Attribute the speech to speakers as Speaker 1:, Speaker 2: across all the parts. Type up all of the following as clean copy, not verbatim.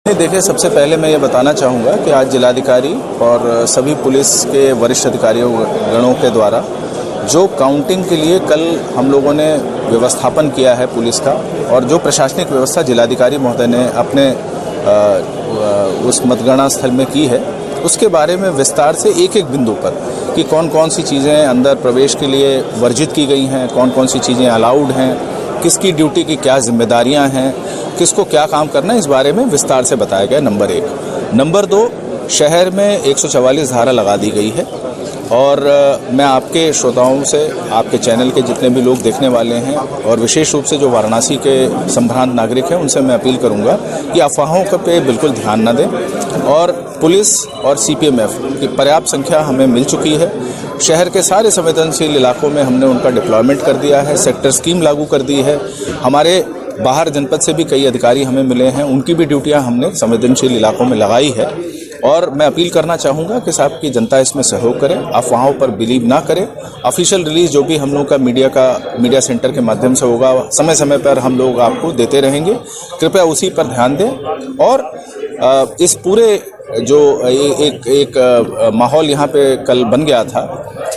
Speaker 1: देखिए, सबसे पहले मैं ये बताना चाहूँगा कि आज जिलाधिकारी और सभी पुलिस के वरिष्ठ अधिकारियों गणों के द्वारा जो काउंटिंग के लिए कल हम लोगों ने व्यवस्थापन किया है पुलिस का, और जो प्रशासनिक व्यवस्था जिलाधिकारी महोदय ने अपने उस मतगणना स्थल में की है, उसके बारे में विस्तार से एक एक बिंदु पर कि कौन कौन सी चीज़ें अंदर प्रवेश के लिए वर्जित की गई हैं, कौन कौन सी चीज़ें अलाउड हैं, किसकी ड्यूटी की क्या जिम्मेदारियां हैं, किसको क्या काम करना है, इस बारे में विस्तार से बताया गया। नंबर 1। नंबर 2, शहर में 144 धारा लगा दी गई है और मैं आपके श्रोताओं से, आपके चैनल के जितने भी लोग देखने वाले हैं और विशेष रूप से जो वाराणसी के संभ्रांत नागरिक हैं, उनसे मैं अपील करूंगा कि अफवाहों पे बिल्कुल ध्यान न दें। और पुलिस और सीपीएमएफ की पर्याप्त संख्या हमें मिल चुकी है। शहर के सारे संवेदनशील इलाकों में हमने उनका डिप्लॉयमेंट कर दिया है, सेक्टर स्कीम लागू कर दी है। हमारे बाहर जनपद से भी कई अधिकारी हमें मिले हैं, उनकी भी ड्यूटियां हमने संवेदनशील इलाकों में लगाई है। और मैं अपील करना चाहूँगा कि साहब की जनता इसमें सहयोग करे, अफवाहों पर बिलीव ना करे। ऑफिशियल रिलीज जो भी हम लोग का मीडिया सेंटर के माध्यम से होगा, समय समय पर हम लोग आपको देते रहेंगे। कृपया उसी पर ध्यान दें। और इस पूरे जो एक माहौल यहाँ पे कल बन गया था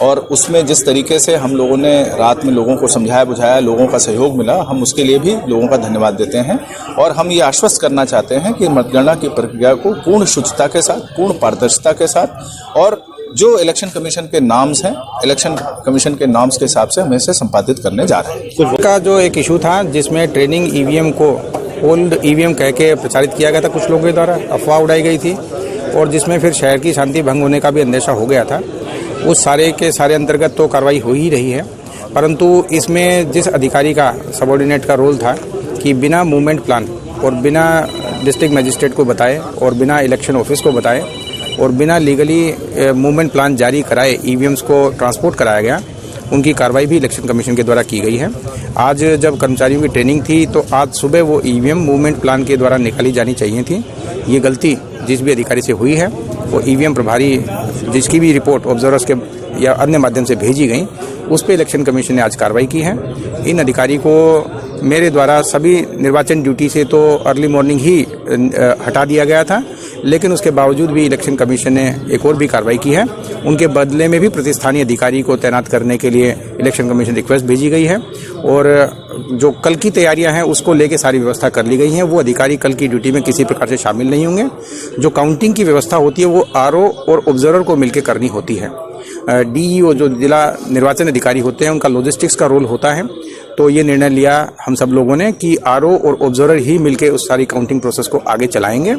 Speaker 1: और उसमें जिस तरीके से हम लोगों ने रात में लोगों को समझाया बुझाया, लोगों का सहयोग मिला, हम उसके लिए भी लोगों का धन्यवाद देते हैं। और हम ये आश्वस्त करना चाहते हैं कि मतगणना की प्रक्रिया को पूर्ण शुचिता के साथ, पूर्ण पारदर्शिता के साथ, और जो इलेक्शन कमीशन के नाम्स हैं, इलेक्शन कमीशन के नाम्स के हिसाब से हम इसे संपादित करने जा रहे हैं।
Speaker 2: का जो एक इशू था जिसमें ट्रेनिंग ईवीएम को ओल्ड ईवीएम कह के प्रचारित किया गया था, कुछ लोगों के द्वारा अफवाह उड़ाई गई थी और जिसमें फिर शहर की शांति भंग होने का भी अंदेशा हो गया था। उस सारे के सारे अंतर्गत तो कार्रवाई हो ही रही है, परंतु इसमें जिस अधिकारी का सबऑर्डिनेट का रोल था कि बिना मूवमेंट प्लान और बिना डिस्ट्रिक्ट मजिस्ट्रेट को बताए और बिना इलेक्शन ऑफिस को बताए और बिना लीगली मूवमेंट प्लान जारी कराए ईवीएम्स को ट्रांसपोर्ट कराया गया, उनकी कार्रवाई भी इलेक्शन कमीशन के द्वारा की गई है। आज जब कर्मचारियों की ट्रेनिंग थी तो आज सुबह वो ईवीएम मूवमेंट प्लान के द्वारा निकाली जानी चाहिए थी। ये गलती जिस भी अधिकारी से हुई है, वो ईवीएम प्रभारी जिसकी भी रिपोर्ट ऑब्जर्वर्स के या अन्य माध्यम से भेजी गई, उस पर इलेक्शन कमीशन ने आज कार्रवाई की है। इन अधिकारी को मेरे द्वारा सभी निर्वाचन ड्यूटी से तो अर्ली मॉर्निंग ही हटा दिया गया था, लेकिन उसके बावजूद भी इलेक्शन कमीशन ने एक और भी कार्रवाई की है। उनके बदले में भी प्रतिस्थानीय अधिकारी को तैनात करने के लिए इलेक्शन कमीशन रिक्वेस्ट भेजी गई है और जो कल की तैयारियां हैं उसको लेके सारी व्यवस्था कर ली गई है। वो अधिकारी कल की ड्यूटी में किसी प्रकार से शामिल नहीं होंगे। जो काउंटिंग की व्यवस्था होती है वो आरओ और ऑब्जर्वर को मिलकर करनी होती है। डीईओ जो जिला निर्वाचन अधिकारी होते हैं, उनका लॉजिस्टिक्स का रोल होता है। तो ये निर्णय लिया हम सब लोगों ने कि आरओ और ऑब्जर्वर ही मिलके उस सारी काउंटिंग प्रोसेस को आगे चलाएंगे।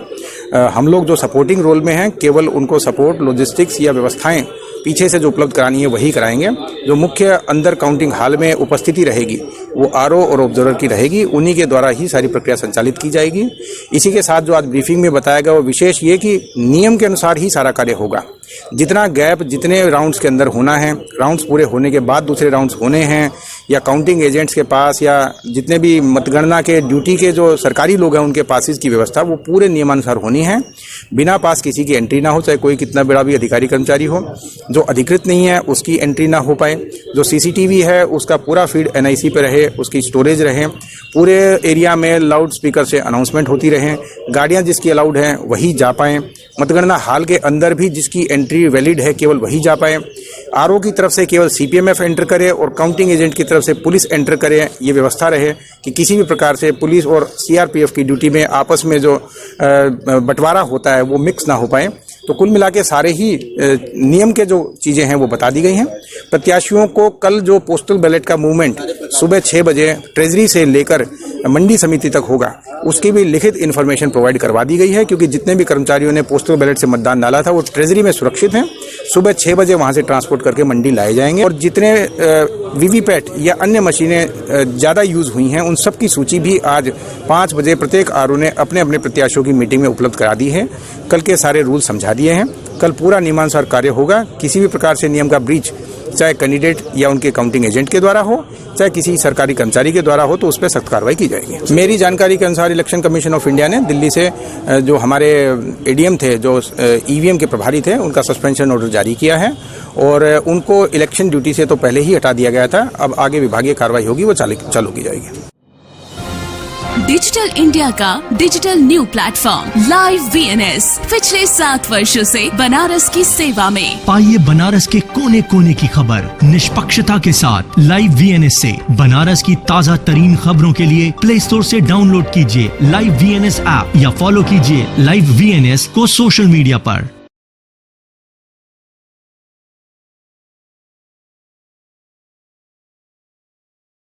Speaker 2: हम लोग जो सपोर्टिंग रोल में हैं, केवल उनको सपोर्ट, लॉजिस्टिक्स या व्यवस्थाएं पीछे से जो उपलब्ध करानी है वही कराएंगे। जो मुख्य अंदर काउंटिंग हाल में उपस्थिति रहेगी वो आरओ और ऑब्जर्वर की रहेगी, उन्हीं के द्वारा ही सारी प्रक्रिया संचालित की जाएगी। इसी के साथ जो आज ब्रीफिंग में बताया गया वो विशेष ये कि नियम के अनुसार ही सारा कार्य होगा। जितना गैप जितने राउंड्स के अंदर होना है, राउंड्स पूरे होने के बाद दूसरे राउंड्स होने हैं, या काउंटिंग एजेंट्स के पास या जितने भी मतगणना के ड्यूटी के जो सरकारी लोग हैं उनके पास इसकी व्यवस्था वो पूरे नियमानुसार होनी है। बिना पास किसी की एंट्री ना हो, चाहे कोई कितना बड़ा भी अधिकारी कर्मचारी हो। जो अधिकृत नहीं है उसकी एंट्री ना हो पाए। जो सीसीटीवी है उसका पूरा फीड एनआईसी पे रहे, उसकी स्टोरेज रहे। पूरे एरिया में लाउड स्पीकर से अनाउंसमेंट होती रहे। गाड़ियां जिसकी अलाउड हैं वही जा पाएँ। मतगणना हाल के अंदर भी जिसकी एंट्री वैलिड है केवल वही जा पाए। आरओ की तरफ से केवल सीपीएमएफ एंटर करे और काउंटिंग एजेंट की तरफ से पुलिस एंटर करे। ये व्यवस्था रहे कि किसी भी प्रकार से पुलिस और सीआरपीएफ की ड्यूटी में आपस में जो बंटवारा होता है वो मिक्स ना हो पाए। तो कुल मिला के सारे ही नियम के जो चीज़ें हैं वो बता दी गई हैं। प्रत्याशियों को कल जो पोस्टल बैलेट का मूवमेंट सुबह 6 बजे ट्रेजरी से लेकर मंडी समिति तक होगा, उसकी भी लिखित इन्फॉर्मेशन प्रोवाइड करवा दी गई है, क्योंकि जितने भी कर्मचारियों ने पोस्टल बैलेट से मतदान डाला था वो ट्रेजरी में सुरक्षित हैं। सुबह 6 बजे वहां से ट्रांसपोर्ट करके मंडी लाए जाएंगे और जितने वीवीपैट या अन्य मशीनें ज़्यादा यूज़ हुई हैं उन सब की सूची भी आज 5 बजे प्रत्येक आरओ ने अपने अपने प्रत्याशियों की मीटिंग में उपलब्ध करा दी है। कल के सारे रूल समझा दिए हैं। कल पूरा नियमानुसार कार्य होगा। किसी भी प्रकार से नियम का ब्रीच चाहे कैंडिडेट या उनके काउंटिंग एजेंट के द्वारा हो, चाहे किसी सरकारी कर्मचारी के द्वारा हो, तो उस पर सख्त कार्रवाई की जाएगी। मेरी जानकारी के अनुसार इलेक्शन कमीशन ऑफ इंडिया ने दिल्ली से जो हमारे एडीएम थे, जो ईवीएम के प्रभारी थे, उनका सस्पेंशन ऑर्डर जारी किया है और उनको इलेक्शन ड्यूटी से तो पहले ही हटा दिया गया था। अब आगे विभागीय कार्रवाई होगी, वो चालू की जाएगी।
Speaker 3: डिजिटल इंडिया का digital new platform live VNS पिछले 7 वर्षों से बनारस की सेवा में।
Speaker 4: पाइए बनारस के कोने कोने की खबर निष्पक्षता के साथ लाइव VNS से। बनारस की ताज़ा तरीन खबरों के लिए प्ले स्टोर से डाउनलोड कीजिए लाइव VNS ऐप या फॉलो कीजिए लाइव VNS को सोशल मीडिया पर।